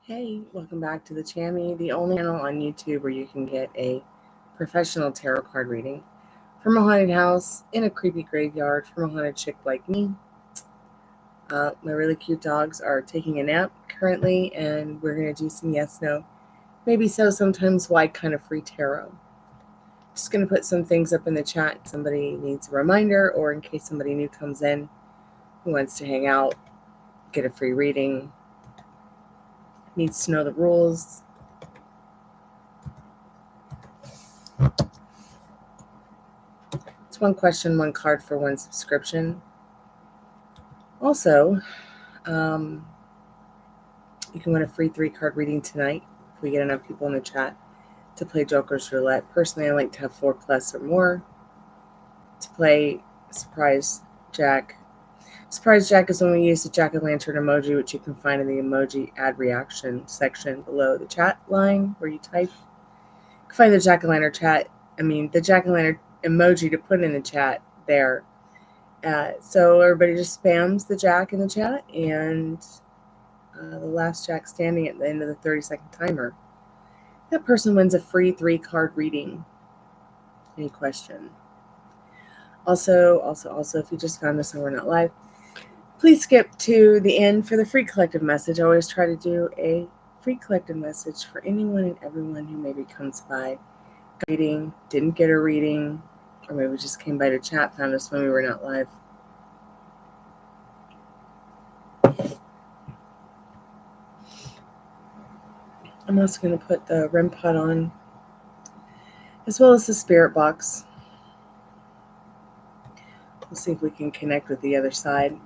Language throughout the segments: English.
Hey, welcome back to the Chammy, the only channel on YouTube where you can get a professional tarot card reading from a haunted house, in a creepy graveyard, from a haunted chick like me. My really cute dogs are taking a nap currently, and we're going to do some yes, no, maybe so, sometimes why kind of free tarot. Just going to put some things up in the chat. Somebody needs a reminder, or in case somebody new comes in who wants to hang out, get a free reading, needs to know the rules. It's one question, one card for one subscription. Also, you can win a free 3-card reading tonight if we get enough people in the chat to play Joker's Roulette. Personally, I like to have 4+ or more to play Surprise Jack. Surprise Jack is when we use the jack-o'-lantern emoji, which you can find in the emoji add reaction section below the chat line where you type. You can find the the jack-o'-lantern emoji to put in the chat there. So everybody just spams the jack in the chat, and the last jack standing at the end of the 30-second timer, that person wins a free 3-card reading. Any question? Also, if you just found us and we're not live, please skip to the end for the free collective message. I always try to do a free collective message for anyone and everyone who maybe comes by reading, didn't get a reading, or maybe just came by to chat, found us when we were not live. I'm also going to put the REM pod on, as well as the spirit box. We'll see if we can connect with the other side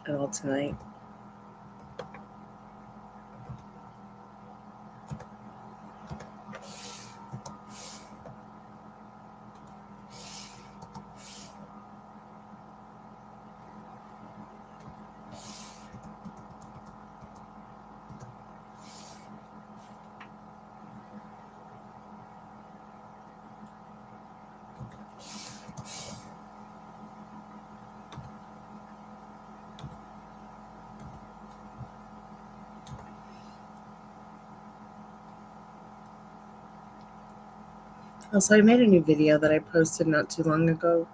at all tonight. Also, I made a new video that I posted not too long ago.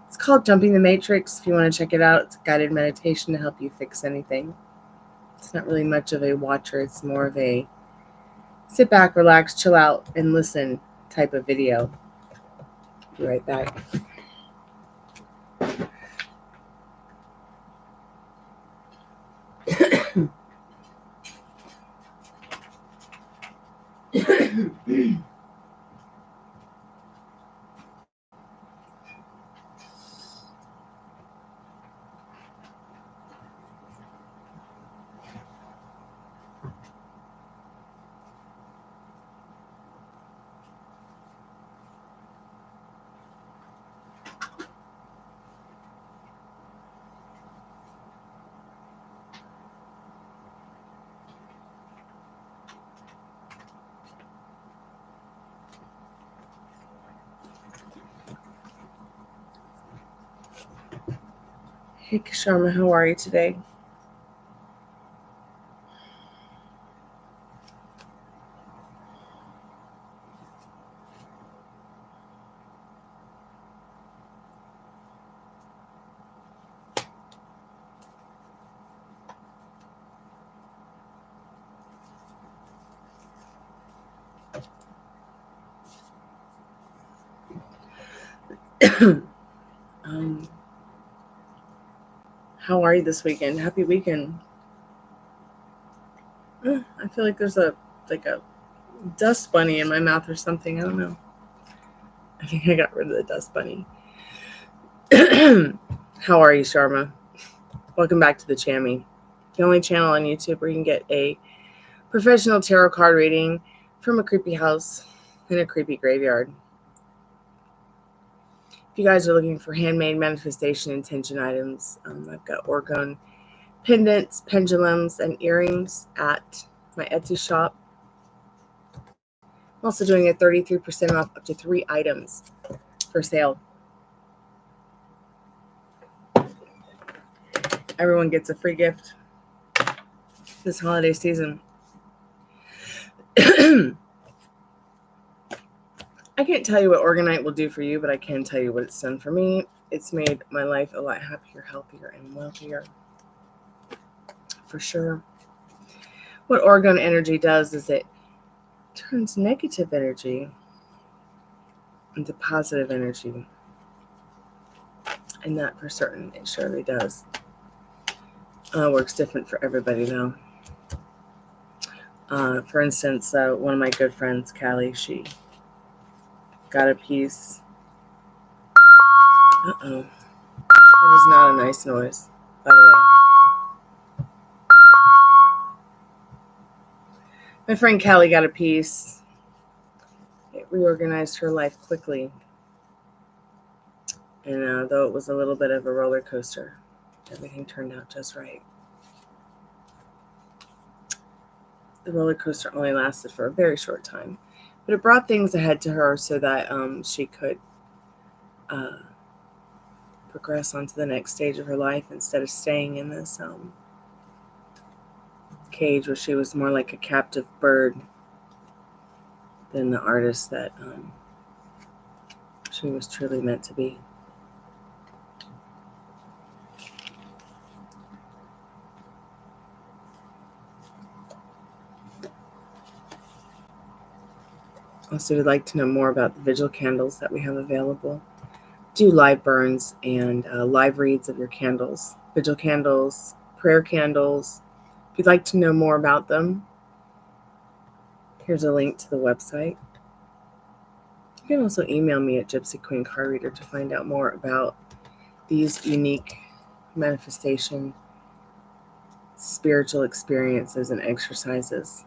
It's called Jumping the Matrix. If you want to check it out, it's a guided meditation to help you fix anything. It's not really much of a watcher. It's more of a sit back, relax, chill out, and listen type of video. Be right back. Hey, Sharma, how are you today? How are you this weekend? Happy weekend. I feel like there's a dust bunny in my mouth or something. I don't know. I think I got rid of the dust bunny. How are you, Sharma? Welcome back to the Chammy, the only channel on YouTube where you can get a professional tarot card reading from a creepy house in a creepy graveyard. If you guys are looking for handmade manifestation intention items, I've got orgone pendants, pendulums, and earrings at my Etsy shop. I'm also doing a 33% off up to 3 items for sale. Everyone gets a free gift this holiday season. I can't tell you what Organite will do for you, but I can tell you what it's done for me. It's made my life a lot happier, healthier, and wealthier. For sure. What Orgone energy does is it turns negative energy into positive energy. And that for certain, it surely does. Works different for everybody, though. For instance, one of my good friends, Callie, she got a piece. Uh-oh. That is not a nice noise, by the way. My friend Callie got a piece. It reorganized her life quickly. And though it was a little bit of a roller coaster, everything turned out just right. The roller coaster only lasted for a very short time, but it brought things ahead to her so that she could progress onto the next stage of her life instead of staying in this cage where she was more like a captive bird than the artist that she was truly meant to be. Also, if you'd like to know more about the vigil candles that we have available, do live burns and live reads of your candles, vigil candles, prayer candles. If you'd like to know more about them, here's a link to the website. You can also email me at Gypsy Queen Card Reader to find out more about these unique manifestation, spiritual experiences, and exercises.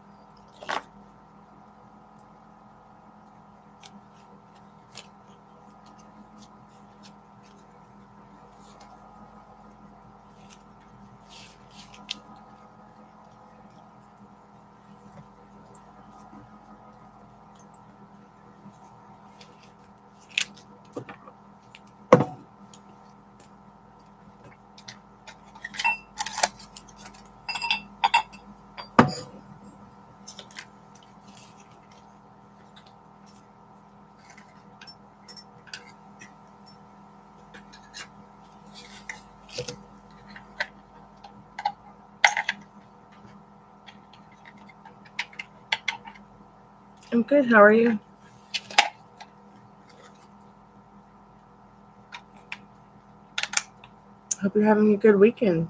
I'm good. How are you? Hope you're having a good weekend.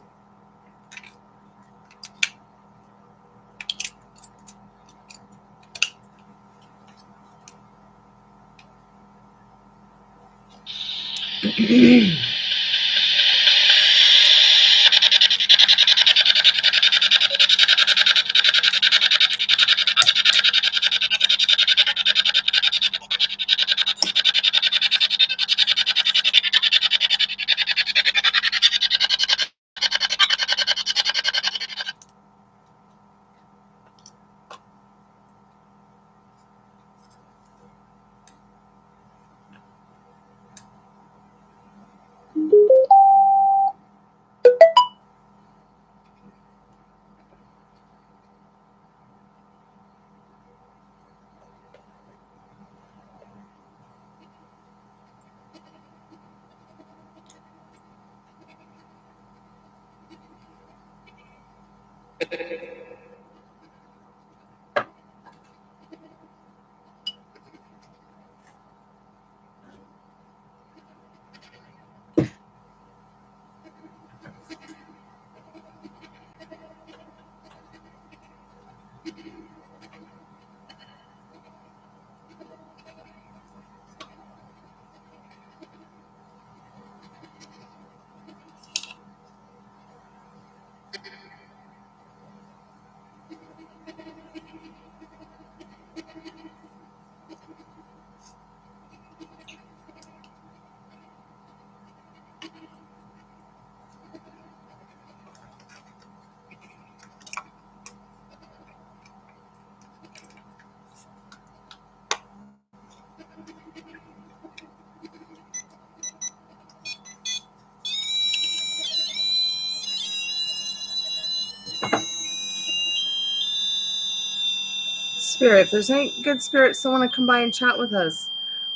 Spirit, if there's any good spirits that want to come by and chat with us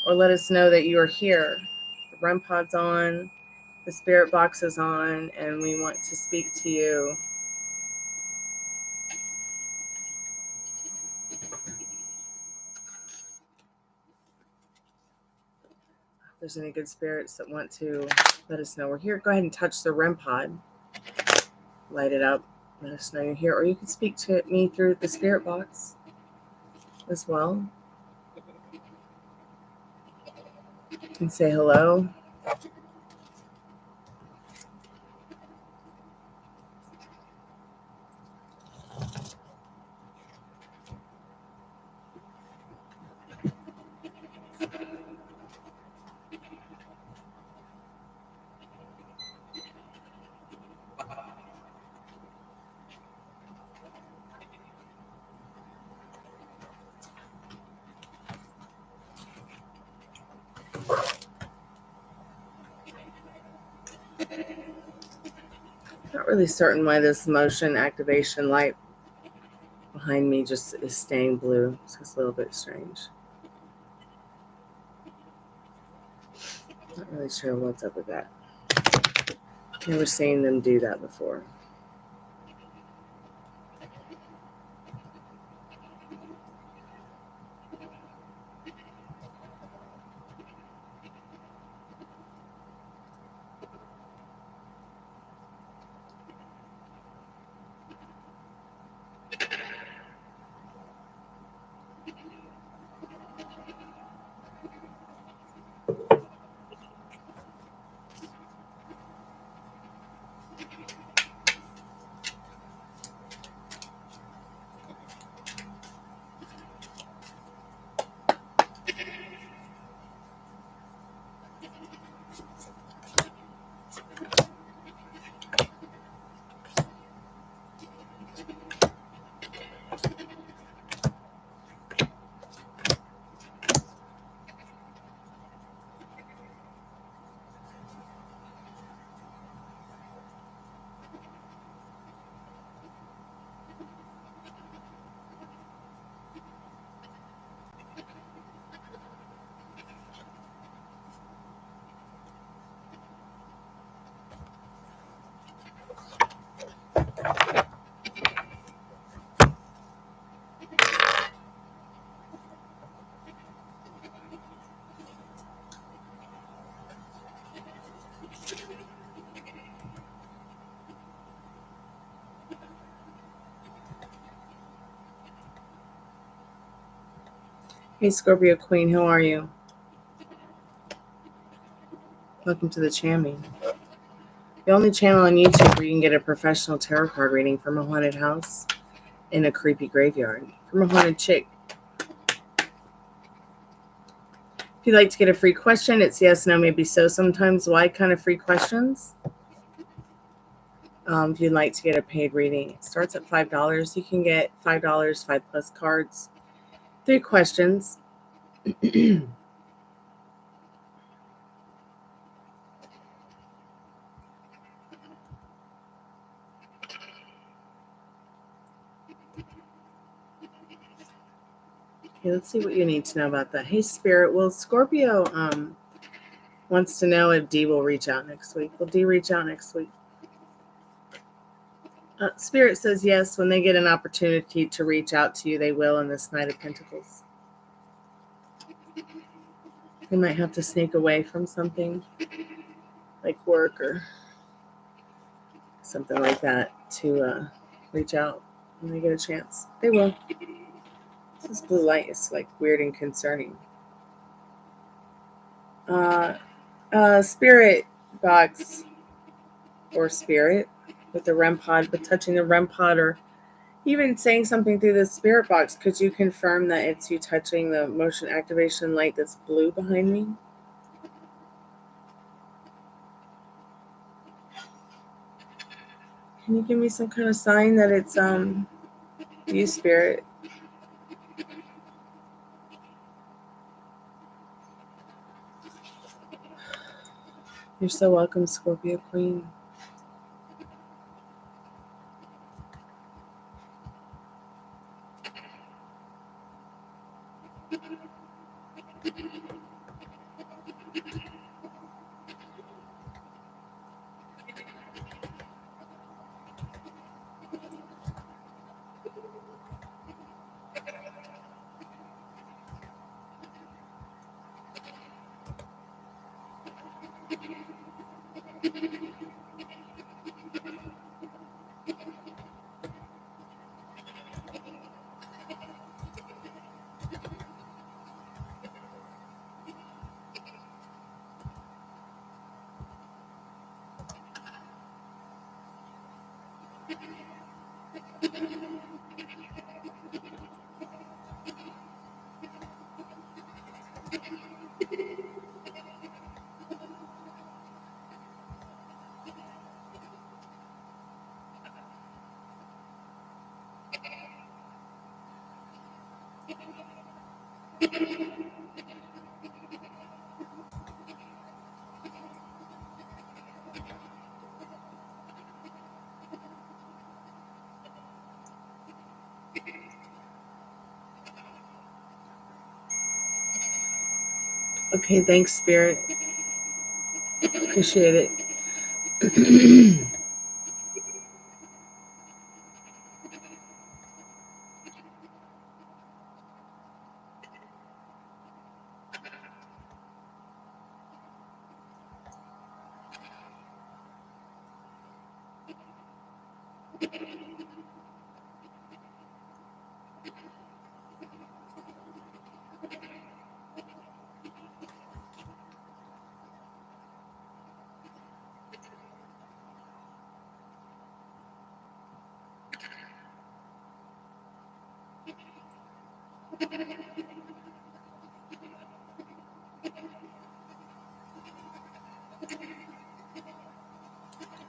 or let us know that you are here, the REM pod's on, the spirit box is on, and we want to speak to you. If there's any good spirits that want to let us know we're here, go ahead and touch the REM pod. Light it up. Let us know you're here. Or you can speak to me through the spirit box as well. And say hello. Not really certain why this motion activation light behind me just is staying blue. It's just a little bit strange. Not really sure what's up with that. Never seen them do that before. Hey Scorpio Queen, how are you? Welcome to the channel. The only channel on YouTube where you can get a professional tarot card reading from a haunted house in a creepy graveyard. From a haunted chick. If you'd like to get a free question, it's yes, no, maybe so. Sometimes why kind of free questions. If you'd like to get a paid reading, it starts at $5. You can get $5, 5+ cards, 3 questions. Okay, let's see what you need to know about that. Hey, Spirit. Well, Scorpio wants to know if Dee will reach out next week. Will Dee reach out next week? Spirit says yes. When they get an opportunity to reach out to you, they will in this Knight of Pentacles. They might have to sneak away from something like work or something like that to reach out when they get a chance. They will. This blue light is like weird and concerning. Spirit box or spirit with the REM pod, but touching the REM pod or even saying something through the spirit box. Could you confirm that it's you touching the motion activation light that's blue behind me? Can you give me some kind of sign that it's you, Spirit? You're so welcome, Scorpio Queen. Okay, thanks, Spirit. Appreciate it.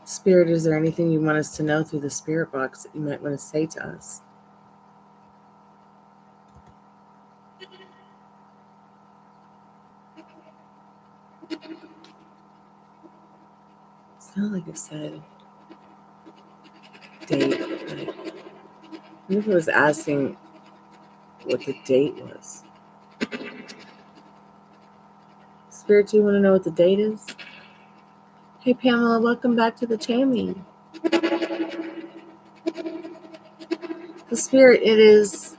Spirit, is there anything you want us to know through the spirit box that you might want to say to us? It's not like it said date. Like, I wonder if it was asking what the date was. Spirit, do you want to know what the date is? Hey, Pamela, welcome back to the channel. The Spirit, it is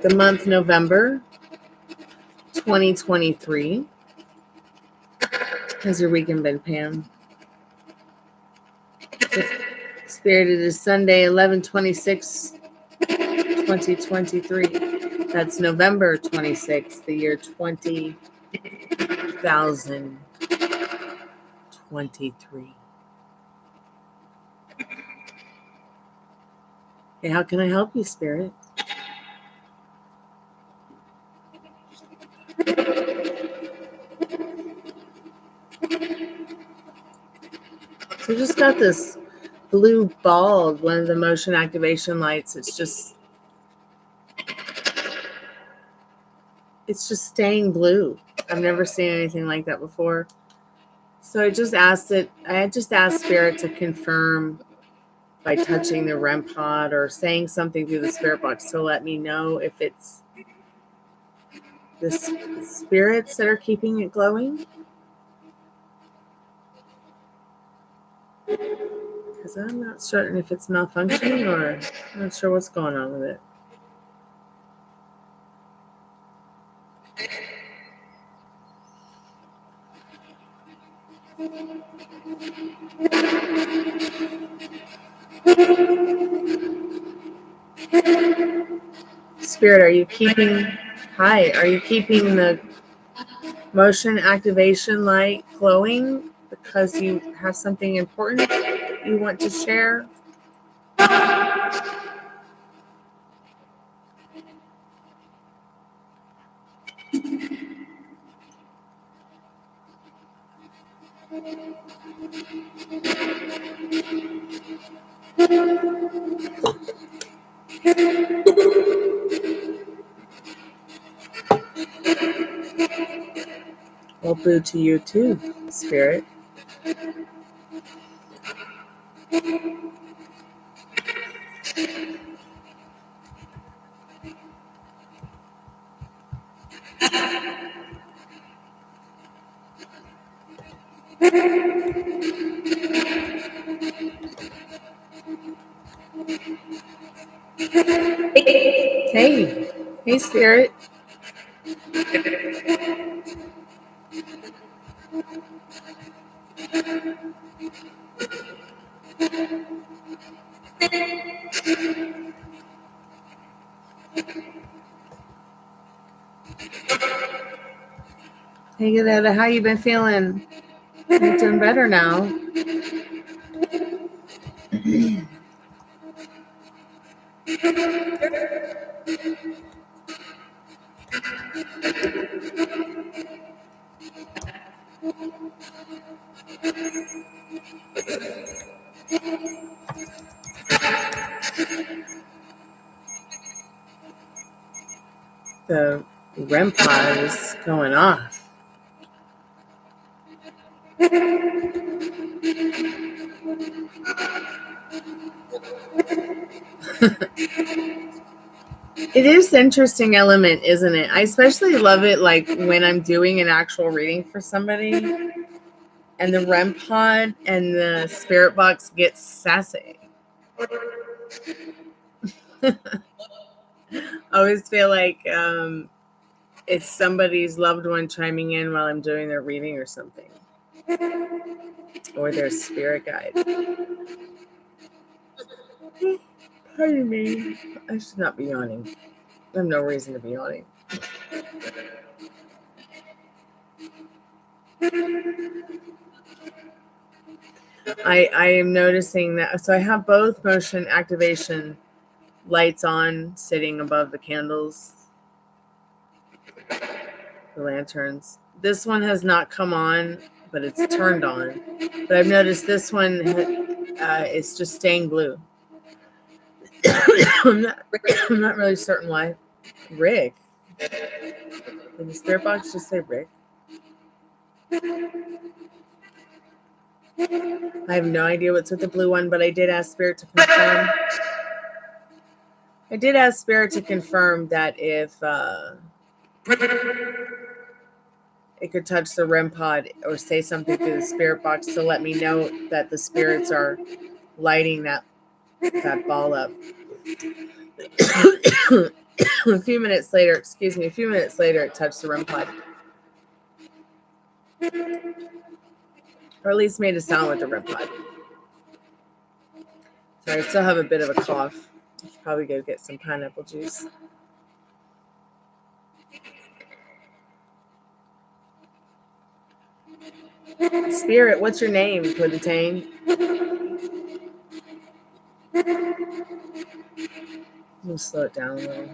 the month November 2023. How's your weekend been, Pam? Spirit, it is Sunday, 11/26/2023. That's November 26th, the year 2023. Hey, how can I help you, Spirit? So just got this blue ball, one of the motion activation lights. It's just staying blue. I've never seen anything like that before. So I just asked Spirit to confirm by touching the REM pod or saying something through the spirit box to let me know if it's the spirits that are keeping it glowing. Because I'm not certain if it's malfunctioning or I'm not sure what's going on with it. Spirit, are you keeping the motion activation light glowing because you have something important you want to share? Well, boo to you too, Spirit. Hey. Hey, Spirit. Hey, Yolanda, how you been feeling? You're doing better now. The REM pod is going off. It is an interesting element, isn't it? I especially love it like when I'm doing an actual reading for somebody and the REM pod and the spirit box gets sassy. I always feel like it's somebody's loved one chiming in while I'm doing their reading or something. Or their spirit guide. Pardon me. I should not be yawning. I have no reason to be yawning. I am noticing that. So I have both motion activation lights on sitting above the candles, the lanterns. This one has not come on, but it's turned on. But I've noticed this one is just staying blue. I'm not really certain why. Rick. Did the spirit box just say Rick? I have no idea what's with the blue one, but I did ask Spirit to confirm. I did ask Spirit to confirm that if it could touch the REM pod or say something through the spirit box to let me know that the spirits are lighting that ball up. A few minutes later, it touched the REM pod. Or at least made a sound with the REM pod. Sorry, I still have a bit of a cough. I should probably go get some pineapple juice. Spirit, what's your name, Pudditane? Let me slow it down a little.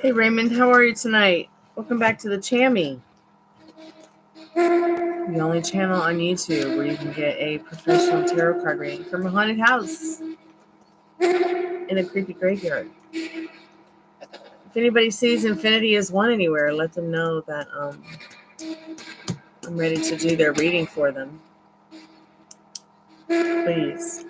Hey Raymond, how are you tonight? Welcome back to the Chammy, the only channel on YouTube where you can get a professional tarot card reading from a haunted house in a creepy graveyard. If anybody sees Infinity as one anywhere, let them know that I'm ready to do their reading for them. Please.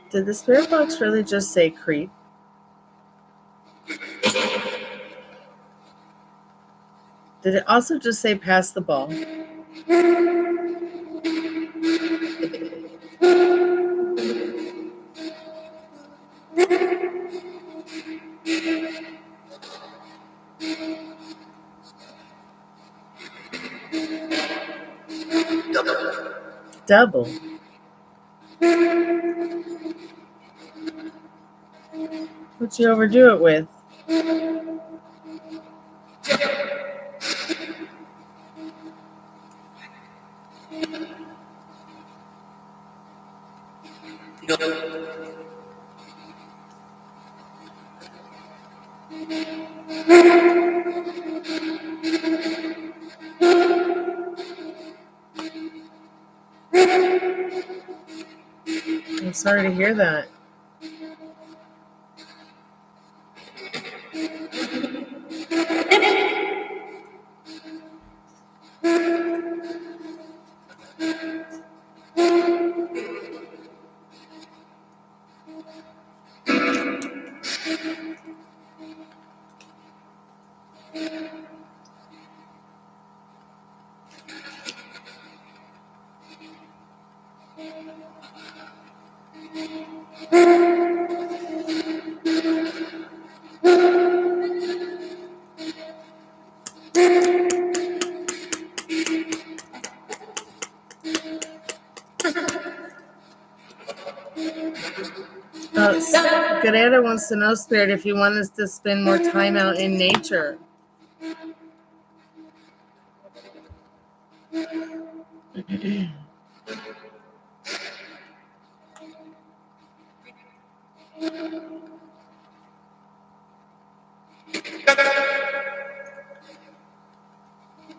Did the spirit box really just say creep? Did it also just say pass the ball? Double. What'd you overdo it with? I'm sorry to hear that. Guerrero wants to know, Spirit, if you want us to spend more time out in nature.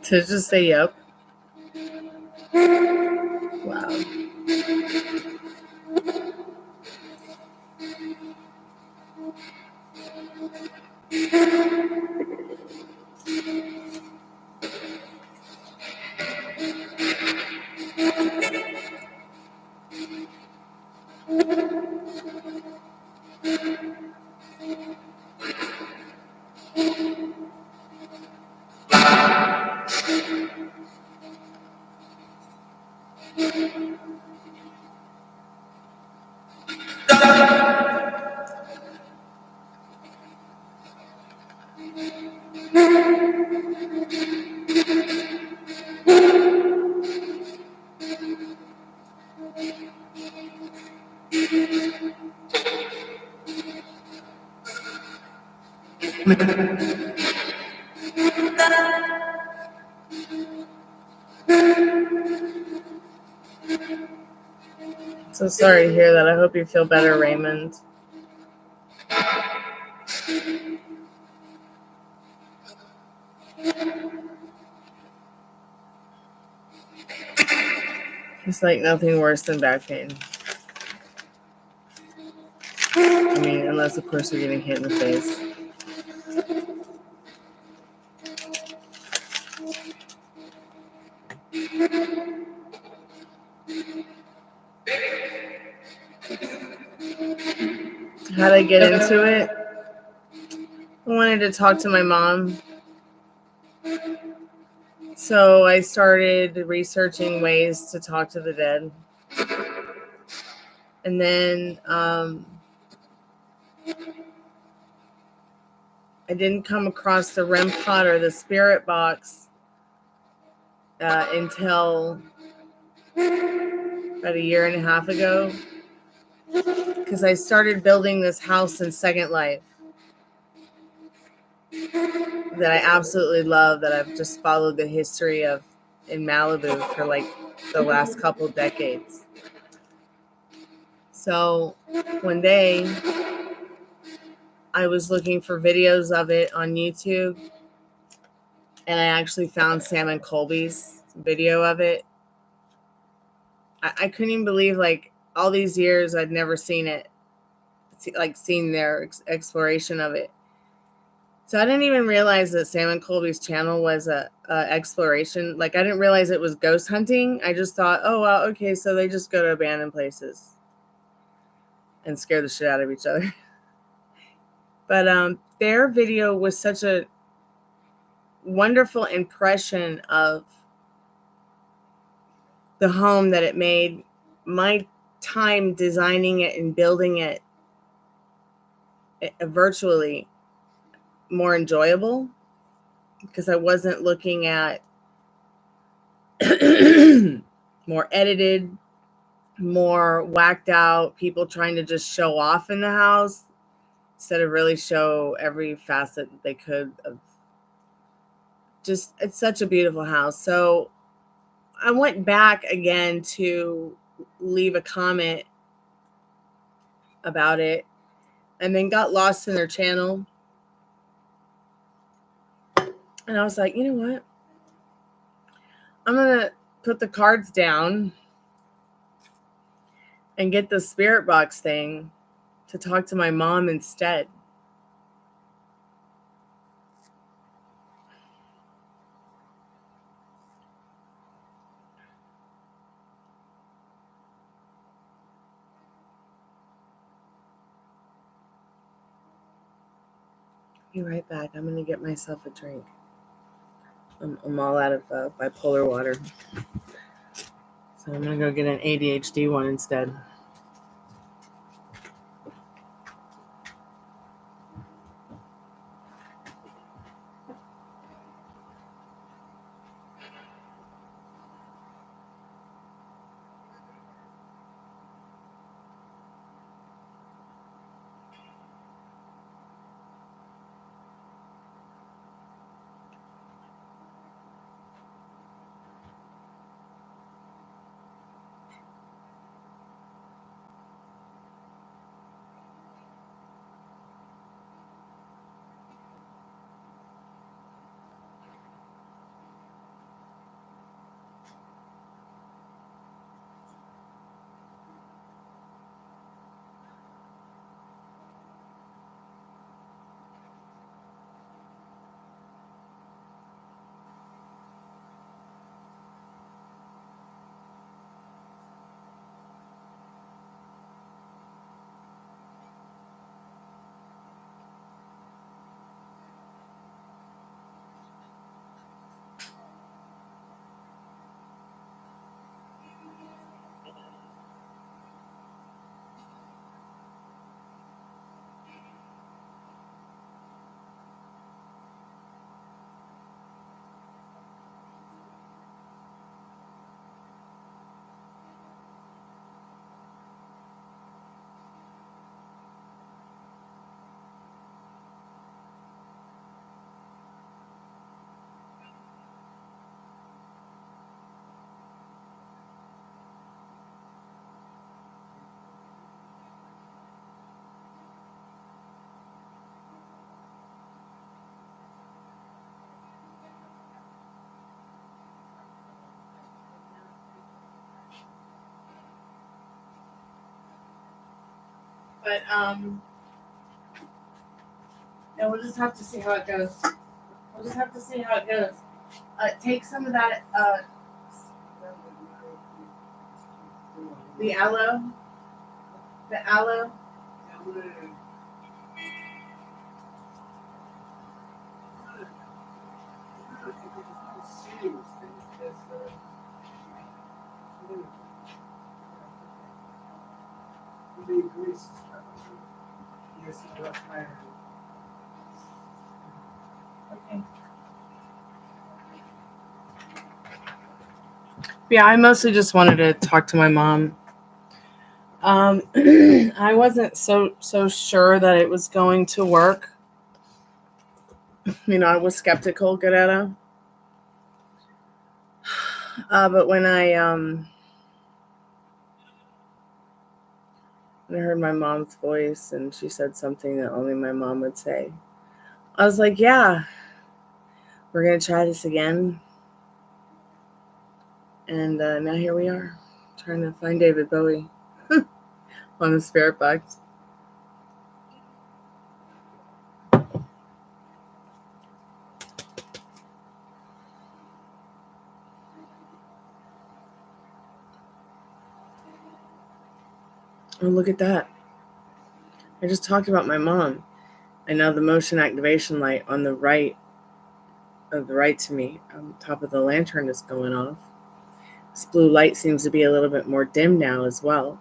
To just say yep. Wow. So sorry to hear that. I hope you feel better, Raymond. It's like nothing worse than back pain. I mean, unless of course you're getting hit in the face. How'd I get into it? I wanted to talk to my mom. So I started researching ways to talk to the dead. And then I didn't come across the REM pod or the spirit box until about a year and a half ago. Because I started building this house in Second Life that I absolutely love, that I've just followed the history of in Malibu for like the last couple decades. So one day I was looking for videos of it on YouTube, and I actually found Sam and Colby's video of it. I couldn't even believe, like, all these years I'd never seen it, like seen their exploration of it. So I didn't even realize that Sam and Colby's channel was a exploration. Like, I didn't realize it was ghost hunting. I just thought, oh, wow, okay, so they just go to abandoned places and scare the shit out of each other. But their video was such a wonderful impression of the home that it made my time designing it and building it virtually more enjoyable, because I wasn't looking at more edited, more whacked out people trying to just show off in the house instead of really show every facet that they could of just, it's such a beautiful house. So I went back again to leave a comment about it, and then got lost in their channel. And I was like, you know what? I'm going to put the cards down and get the spirit box thing to talk to my mom instead. Be right back. I'm going to get myself a drink. I'm all out of bipolar water. So So I'm going to go get an ADHD one instead. But yeah, we'll just have to see how it goes. We'll just have to see how it goes. Take some of that, the aloe. The aloe. Okay. Yeah, I mostly just wanted to talk to my mom. I wasn't so sure that it was going to work. You know, I was skeptical, Gadetta. But when I heard my mom's voice and she said something that only my mom would say, I was like, yeah, we're going to try this again. And now here we are, trying to find David Bowie on the spirit box. Oh, look at that. I just talked about my mom. And now the motion activation light on the right to me, on top of the lantern, is going off. This blue light seems to be a little bit more dim now as well.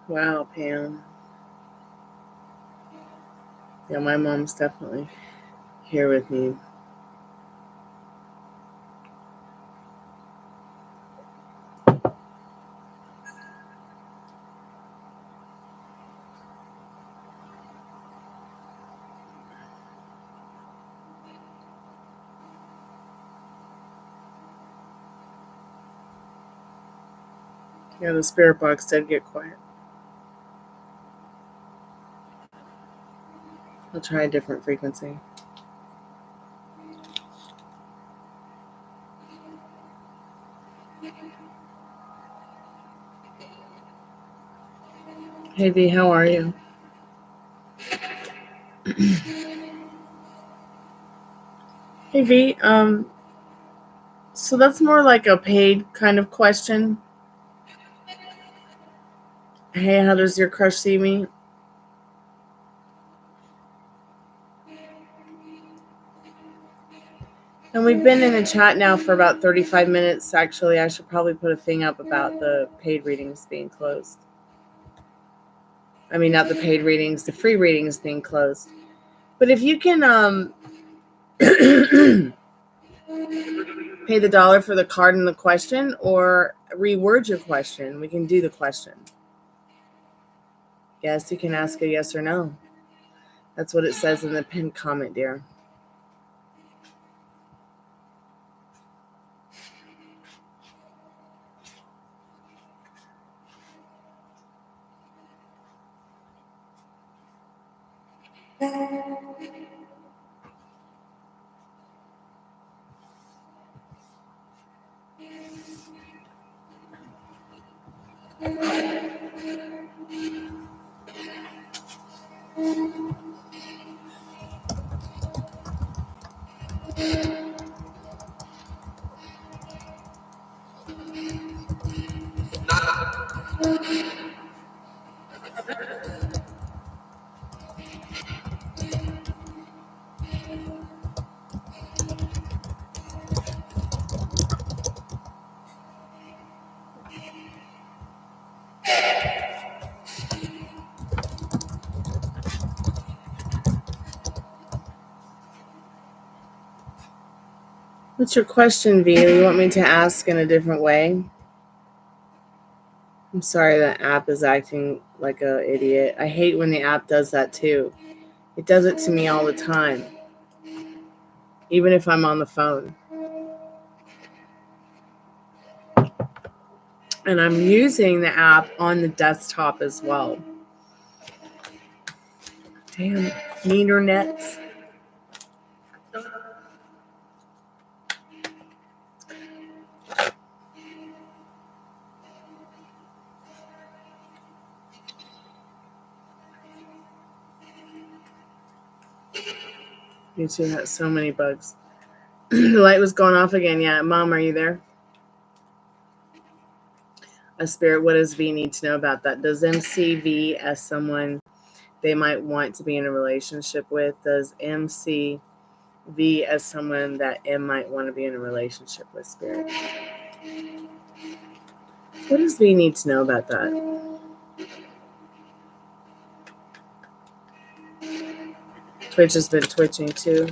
Wow, Pam. Yeah, my mom's definitely here with me. Yeah, the spirit box did get quiet. I'll try a different frequency. Hey V, how are you? Hey V, so that's more like a paid kind of question. Hey, how does your crush see me? And we've been in the chat now for about 35 minutes. Actually, I should probably put a thing up about the paid readings being closed. I mean, not the paid readings, the free readings being closed. But if you can pay the $1 for the card and the question, or reword your question, we can do the question. Yes, you can ask a yes or no. That's what it says in the pinned comment, dear. What's your question, V? You want me to ask in a different way? I'm sorry, the app is acting like an idiot. I hate when the app does that too. It does it to me all the time, even if I'm on the phone. And I'm using the app on the desktop as well. Damn, meter nets. YouTube has so many bugs. The light was going off again. Yeah, Mom, are you there? A spirit, what does V need to know about that? Does M see V as someone they might want to be in a relationship with? Does M see V as someone that M might want to be in a relationship with, Spirit? What does V need to know about that? Twitch has been twitching too.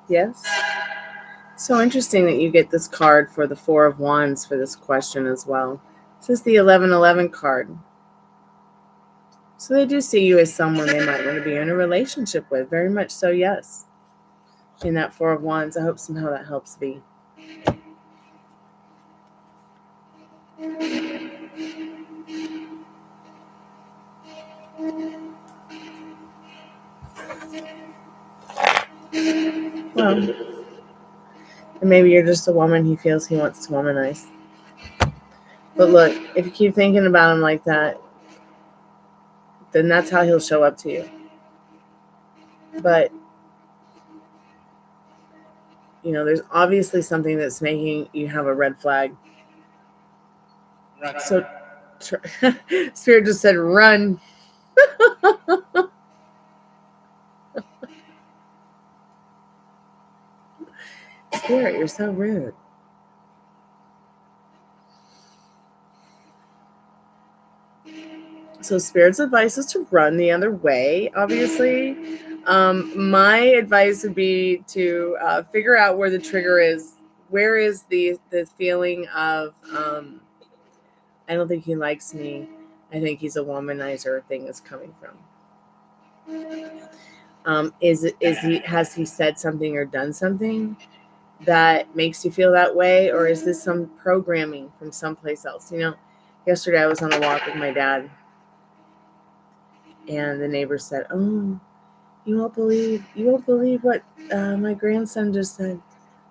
Yes. So interesting that you get this card for the Four of Wands for this question as well. This is the 1111 card. So they do see you as someone they might want to be in a relationship with. Very much so, yes. In that Four of Wands, I hope somehow that helps V. Well, and maybe you're just a woman he feels he wants to womanize. But look, if you keep thinking about him like that, then that's how he'll show up to you. But, you know, there's obviously something that's making you have a red flag. So, Spirit just said, run. Spirit, you're so rude. So Spirit's advice is to run the other way, obviously. My advice would be to figure out where the trigger is. Where is the feeling of, I don't think he likes me, I think he's a womanizer thing is coming from? Has he said something or done something that makes you feel that way, or is this some programming from someplace else? You know, yesterday I was on a walk with my dad, and the neighbor said, "Oh, You won't believe what my grandson just said.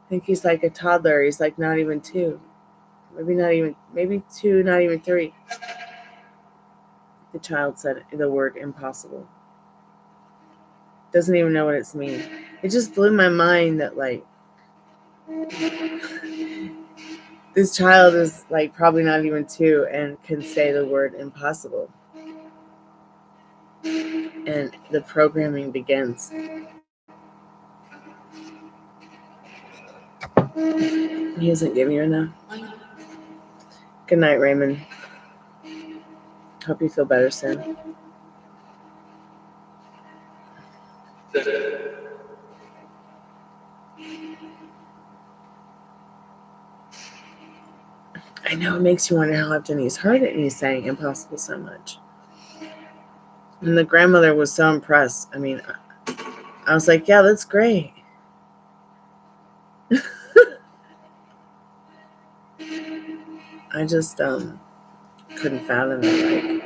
I think he's like a toddler. He's like not even 2. Maybe 2, not even 3. The child said the word impossible. Doesn't even know what it's mean. It just blew my mind that like this child is like probably not even 2 and can say the word impossible. And the programming begins. He isn't giving you enough. Good night, Raymond. Hope you feel better soon. I know it makes you wonder how often he's heard it and he's saying impossible so much. And the grandmother was so impressed. I mean, I was like, yeah, that's great. I just couldn't fathom it. Like,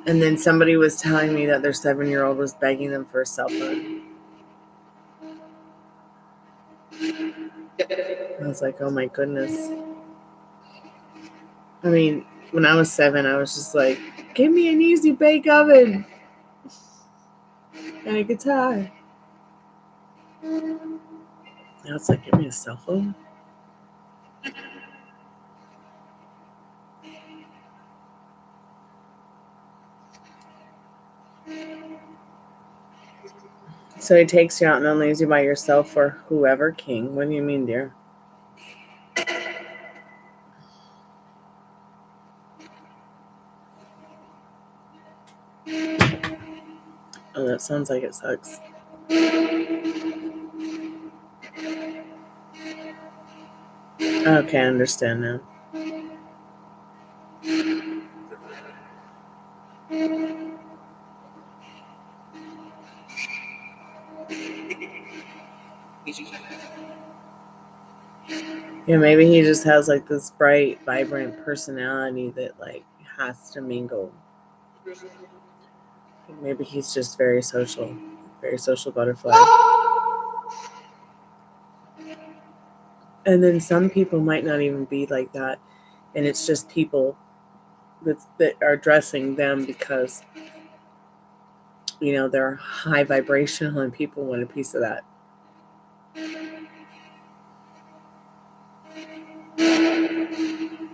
and then somebody was telling me that their 7-year-old was begging them for a cell phone. I was like, oh my goodness. I mean, when I was 7, I was just like, give me an easy bake oven and a guitar. Now it's like, give me a cell phone. So he takes you out and then leaves you by yourself for whoever king. What do you mean, dear? Oh, that sounds like it sucks. Okay, I understand now. Yeah, maybe he just has like this bright, vibrant personality that like has to mingle. Maybe he's just very social butterfly. And then some people might not even be like that, and it's just people that are dressing them because you know they're high vibrational and people want a piece of that.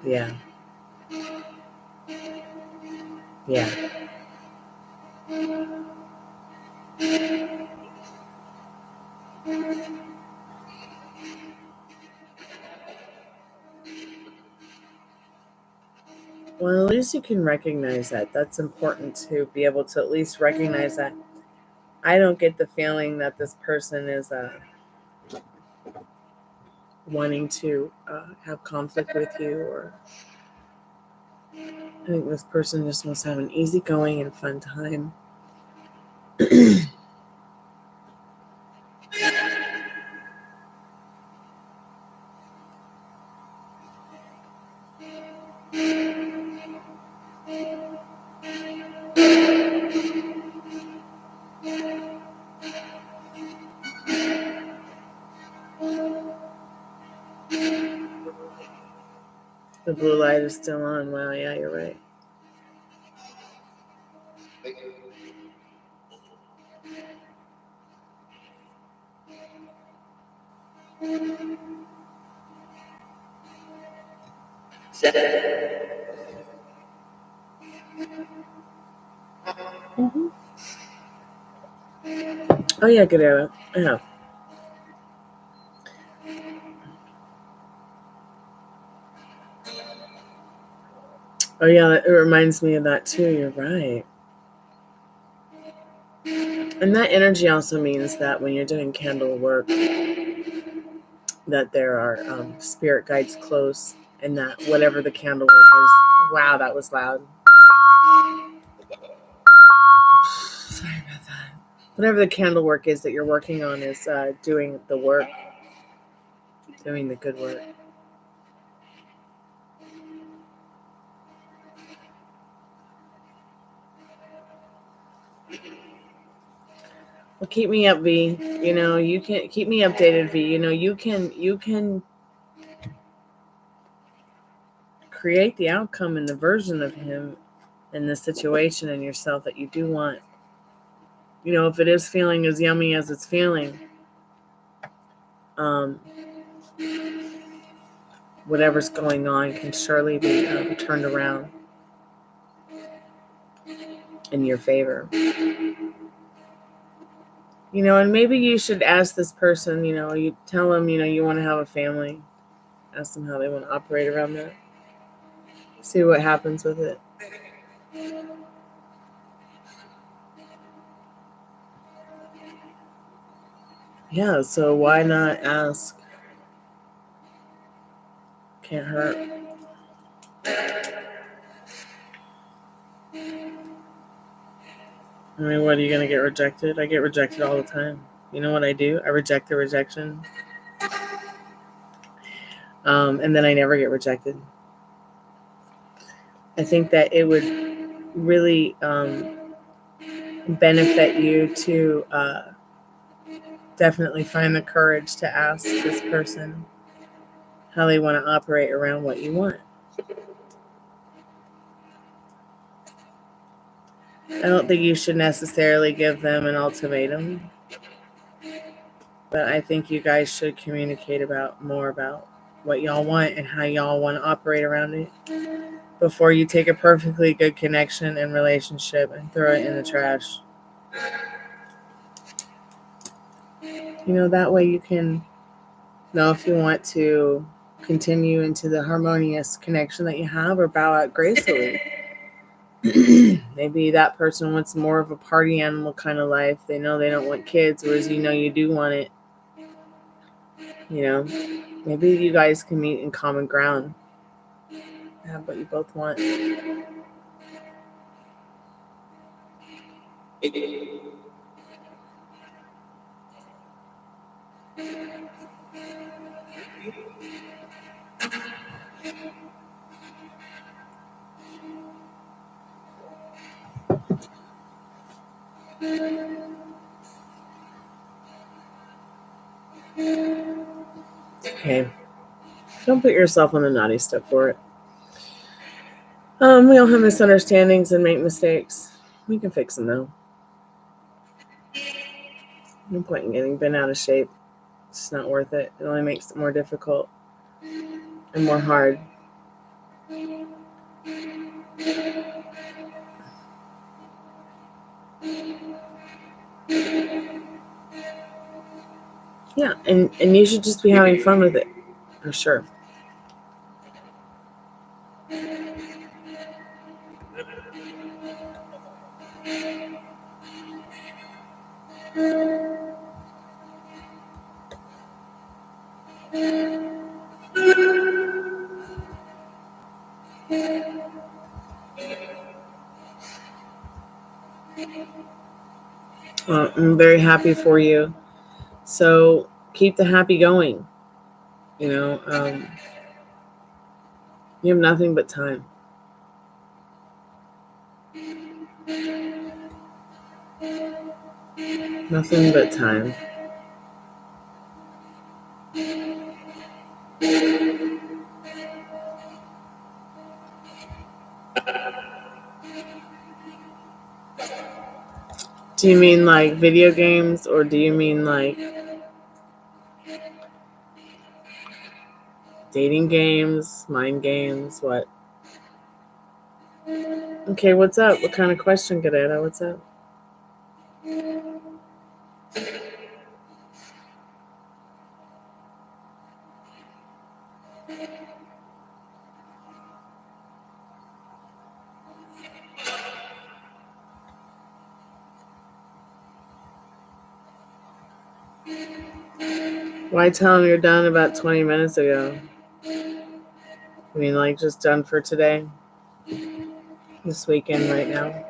Yeah. Yeah. Well, at least you can recognize that. That's important to be able to at least recognize that. I don't get the feeling that this person is wanting to have conflict with you, or I think this person just wants to have an easygoing and fun time. The blue light is still on. Wow, yeah, you're right. Mm-hmm. Oh yeah, good arrow. Yeah. Oh yeah, it reminds me of that too. You're right. And that energy also means that when you're doing candle work, that there are spirit guides close, and that whatever the candle work is, wow, that was loud. Sorry about that. Whatever the candle work is that you're working on is doing the work, doing the good work. Well, keep me up, V. You know, you can keep me updated, V. You know, you can create the outcome and the version of him in the situation and yourself that you do want. You know, if it is feeling as yummy as it's feeling, whatever's going on can surely be turned around in your favor. You know, and maybe you should ask this person, you know, you tell them, you know, you want to have a family. Ask them how they want to operate around that. See what happens with it. Yeah, so why not ask? Can't hurt. I mean, what, are you going to get rejected? I get rejected all the time. You know what I do? I reject the rejection. And then I never get rejected. I think that it would really benefit you to definitely find the courage to ask this person how they want to operate around what you want. I don't think you should necessarily give them an ultimatum, but I think you guys should communicate more about what y'all want and how y'all want to operate around it before you take a perfectly good connection and relationship and throw it in the trash. You know, that way you can know if you want to continue into the harmonious connection that you have or bow out gracefully. Maybe that person wants more of a party animal kind of life. They know they don't want kids, whereas you know you do want it. You know, maybe you guys can meet in common ground. Have what you both want. Okay. Don't put yourself on the naughty step for it. We all have misunderstandings and make mistakes. We can fix them though. No point in getting bent out of shape. It's not worth it. It only makes it more difficult and more hard. Yeah, and you should just be having fun with it, for sure. Well, I'm very happy for you. So keep the happy going. You know, you have nothing but time. Nothing but time. Do you mean like video games, or do you mean like dating games, mind games? What? Okay, what's up? What kind of question, Gadetta? What's up? Why tell him you're done about 20 minutes ago? I mean, like, just done for today? This weekend right now?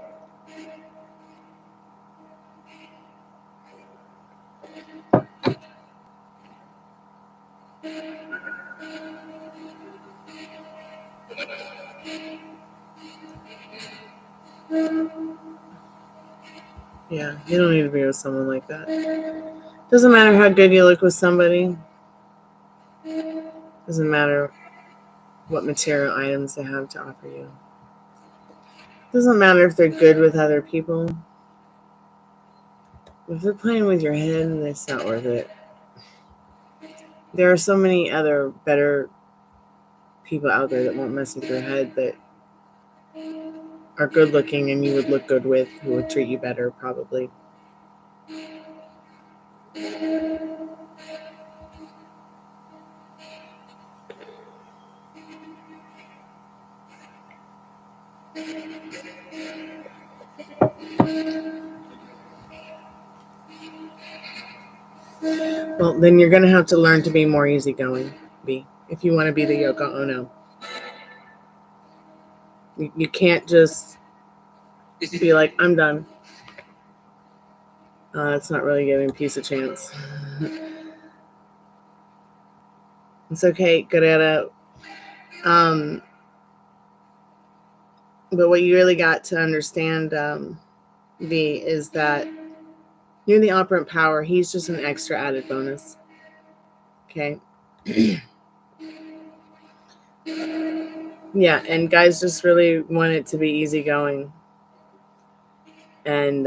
Yeah, you don't need to be with someone like that. Doesn't matter how good you look with somebody. Doesn't matter what material items they have to offer you. Doesn't matter if they're good with other people. If they're playing with your head, it's not worth it. There are so many other better people out there that won't mess with your head, that are good looking and you would look good with, who would treat you better probably. Well, then you're going to have to learn to be more easygoing, B, if you want to be the Yoko Ono. You can't just be like, I'm done. It's not really giving peace a chance. It's okay, Guerrero. But what you really got to understand, B, is that you're the operant power. He's just an extra added bonus. Okay? Yeah, and guys just really want it to be easygoing. And,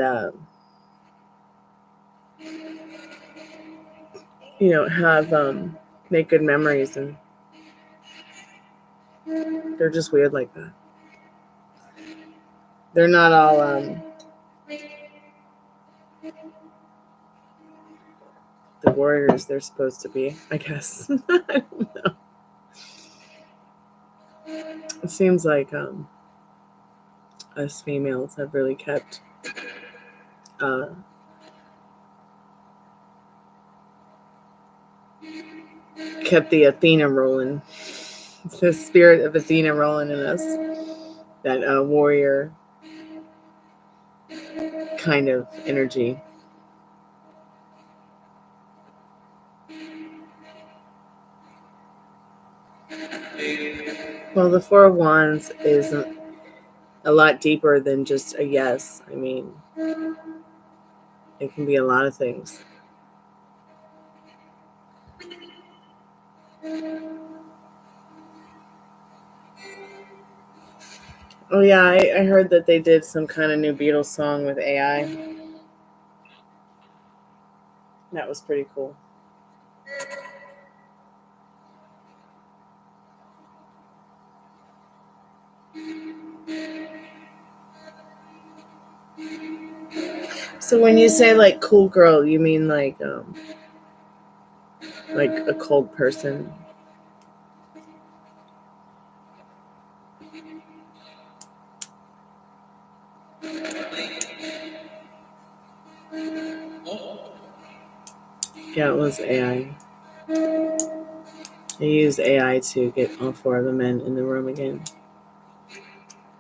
make good memories. And they're just weird like that. They're not all, the warriors they're supposed to be, I guess. I don't know. It seems like us females have really kept the Athena rolling, the spirit of Athena rolling in us, that warrior kind of energy. Well, the Four of Wands is a lot deeper than just a yes. I mean, it can be a lot of things. Oh yeah, I heard that they did some kind of new Beatles song with AI. That was pretty cool. So when you say like cool girl, you mean like a cold person? Yeah, it was AI. They used AI to get all four of the men in the room again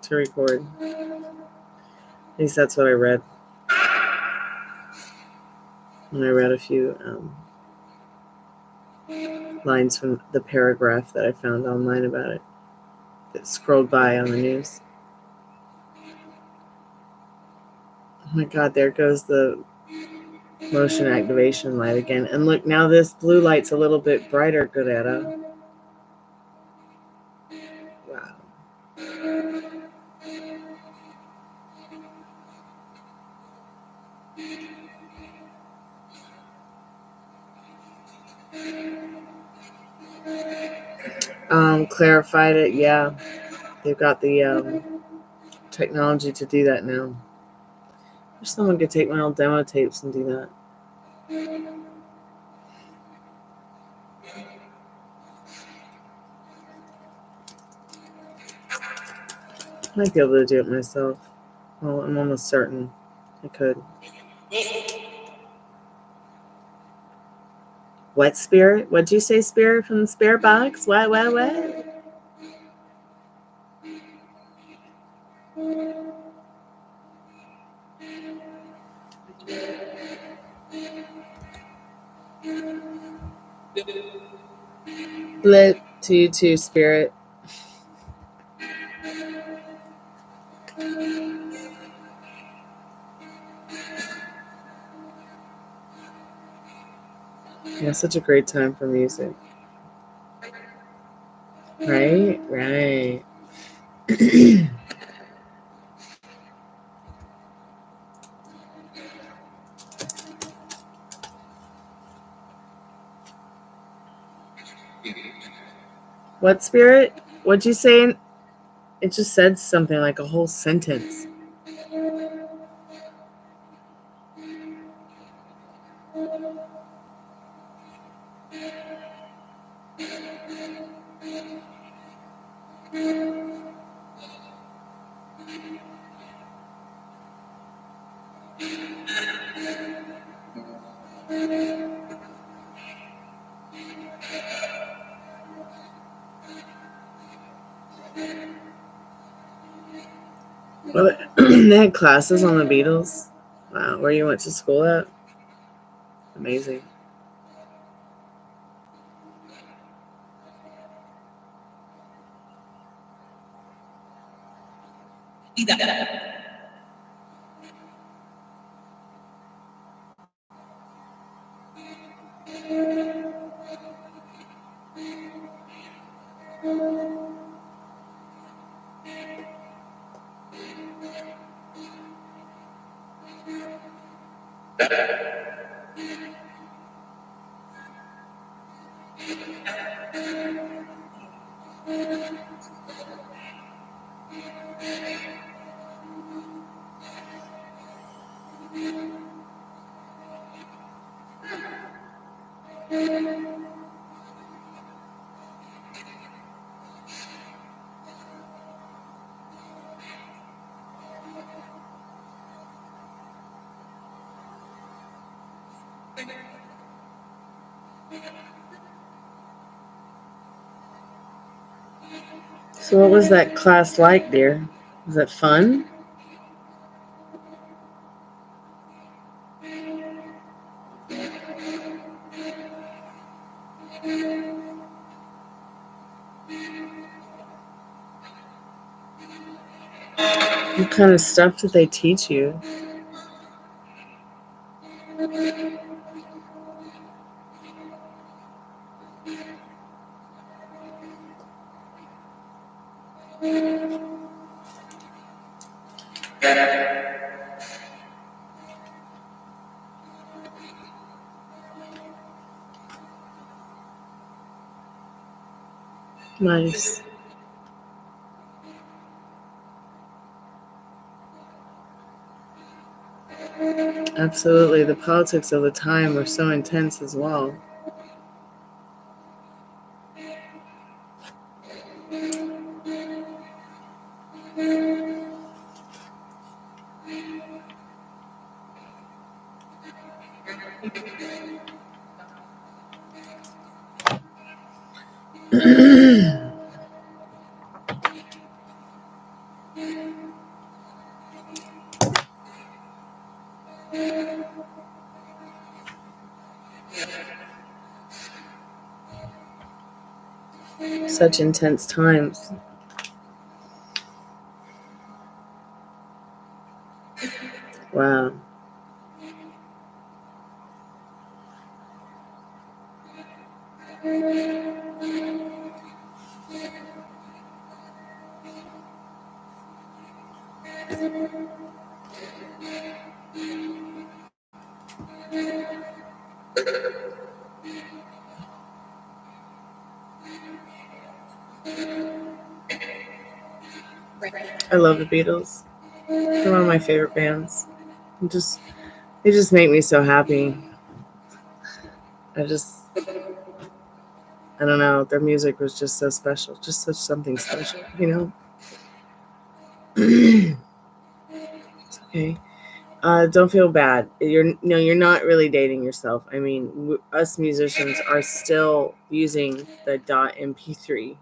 to record. At least that's what I read. And I read a few lines from the paragraph that I found online about it that scrolled by on the news. Oh my God, there goes the motion activation light again. And look, now this blue light's a little bit brighter, Guerrero. Wow. Clarified it, yeah. They've got the technology to do that now. I wish someone could take my old demo tapes and do that. I might be able to do it myself. Well, I'm almost certain I could. What, Spirit? What'd you say, Spirit, from the spirit box? What? Lit to you too, Spirit. Yeah, such a great time for music. Right? Right. What, Spirit? What'd you say? It just said something like a whole sentence. Well, they had classes on the Beatles. Wow, where you went to school at? Amazing. So what was that class like, dear? Was it fun? What kind of stuff did they teach you? Nice. Absolutely. The politics of the time were so intense as well. Such intense times. Wow. I love the Beatles. They're one of my favorite bands. They just make me so happy. I don't know. Their music was just so special. Just such something special, you know? It's okay. Don't feel bad. You're not really dating yourself. I mean, us musicians are still using the .mp3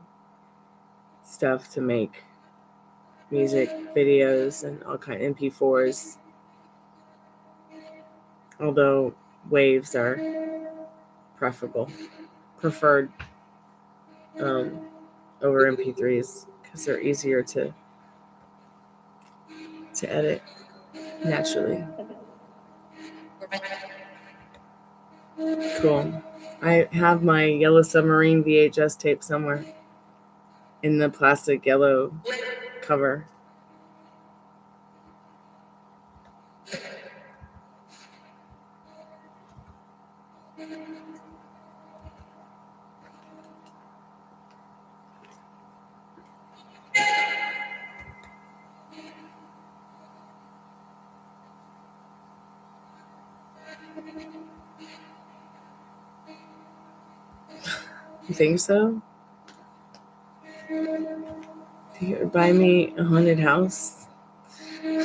stuff to make music videos and all kind of MP4s. Although waves are preferred over MP3s because they're easier to edit naturally. Cool. I have my Yellow Submarine VHS tape somewhere in the plastic yellow cover. You think so? You could buy me a haunted house?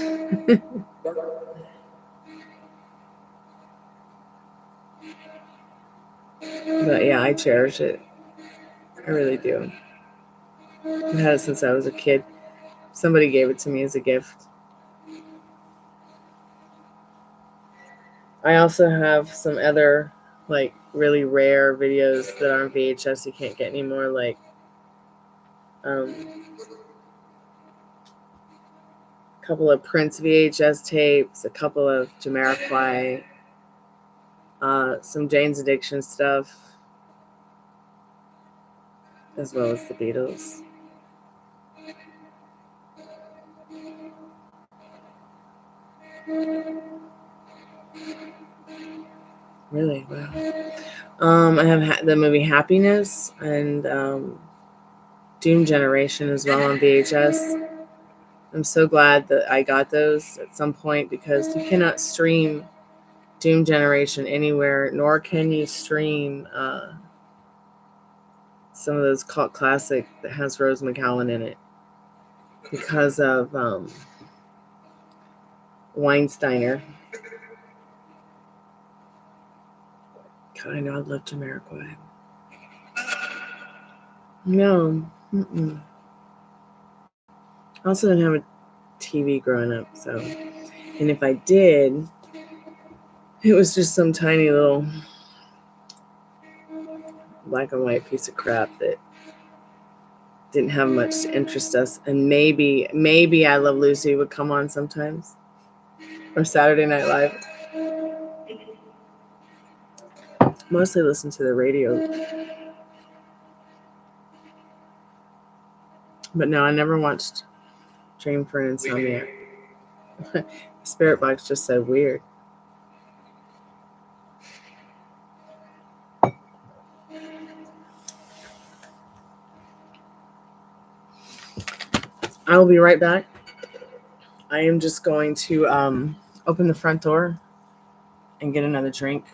But yeah, I cherish it. I really do. I've had it since I was a kid. Somebody gave it to me as a gift. I also have some other like really rare videos that are on VHS you can't get anymore, like a couple of Prince VHS tapes, a couple of Jamiroquai, some Jane's Addiction stuff, as well as the Beatles. Really? Wow. I have the movie Happiness and Doom Generation as well on VHS. I'm so glad that I got those at some point because you cannot stream Doom Generation anywhere, nor can you stream some of those cult classic that has Rose McGowan in it because of Weinsteiner. God, I know I'd love Jamiroquai. No. Mm-mm. I also didn't have a TV growing up, so. And if I did, it was just some tiny little black and white piece of crap that didn't have much to interest us. And maybe I Love Lucy would come on sometimes. Or Saturday Night Live. Mostly listen to the radio. But no, I never watched Dream for an Insomniac. Spirit Box just said weird. I will be right back. I am just going to open the front door and get another drink.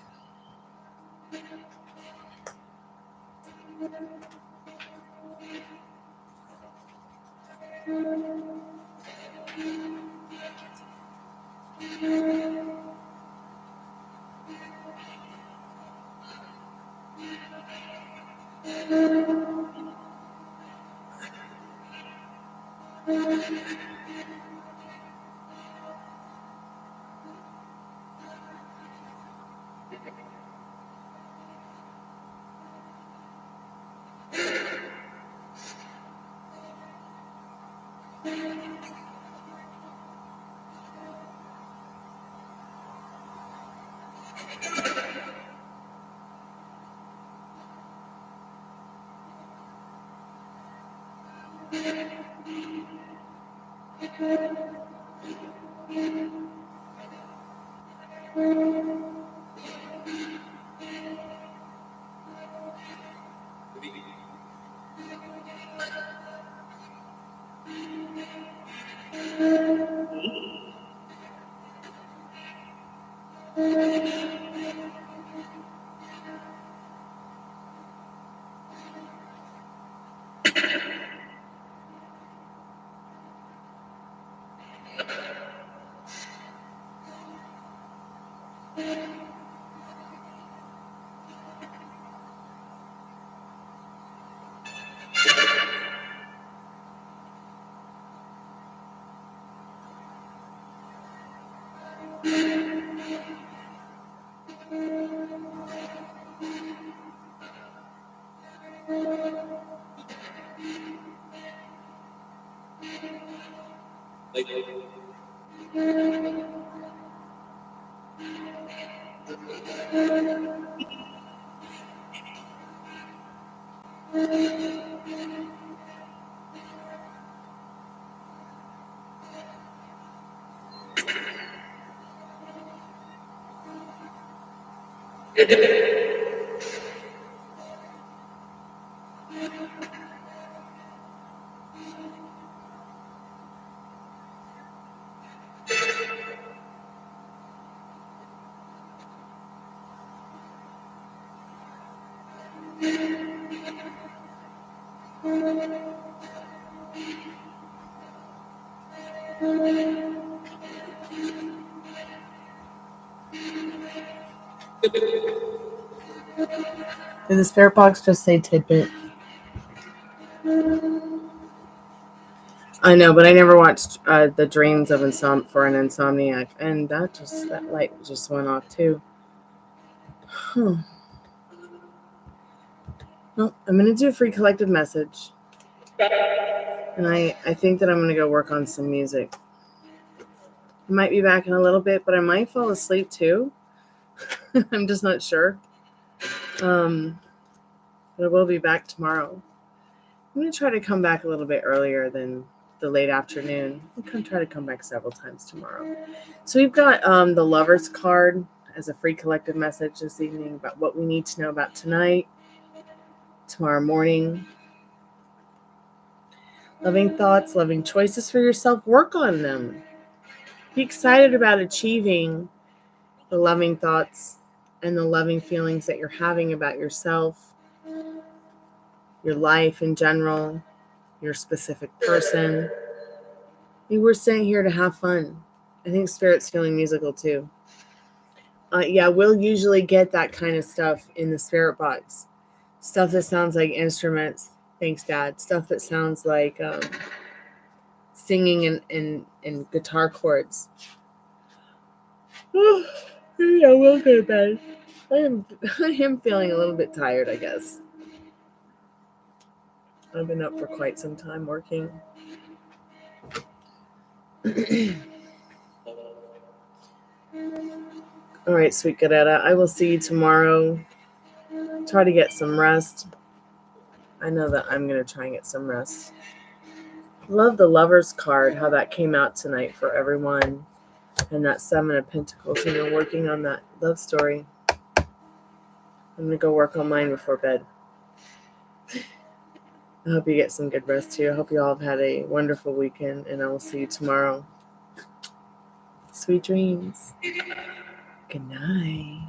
Did the spirit box just say tidbit? I know, but I never watched the Dreams of for an Insomniac, and that light just went off too. Well, I'm gonna do a free collective message, and I think that I'm gonna go work on some music. I might be back in a little bit, but I might fall asleep too. I'm just not sure. But I will be back tomorrow. I'm gonna try to come back a little bit earlier than the late afternoon. I'm gonna try to come back several times tomorrow. So we've got the Lover's card as a free collective message this evening about what we need to know about tonight, tomorrow morning. Loving thoughts, loving choices for yourself. Work on them. Be excited about achieving the loving thoughts and the loving feelings that you're having about yourself, your life in general, your specific person. We're staying here to have fun. I think Spirit's feeling musical too. Yeah, we'll usually get that kind of stuff in the spirit box. Stuff that sounds like instruments. Thanks, Dad. Stuff that sounds like singing and guitar chords. Yeah, we'll go to bed. I am feeling a little bit tired, I guess. I've been up for quite some time working. All right, sweet Garetta. I will see you tomorrow. Try to get some rest. I know that I'm going to try and get some rest. Love the Lover's card, how that came out tonight for everyone. And that 7 of Pentacles, working on that love story. I'm going to go work on mine before bed. I hope you get some good rest too. I hope you all have had a wonderful weekend, and I will see you tomorrow. Sweet dreams. Good night.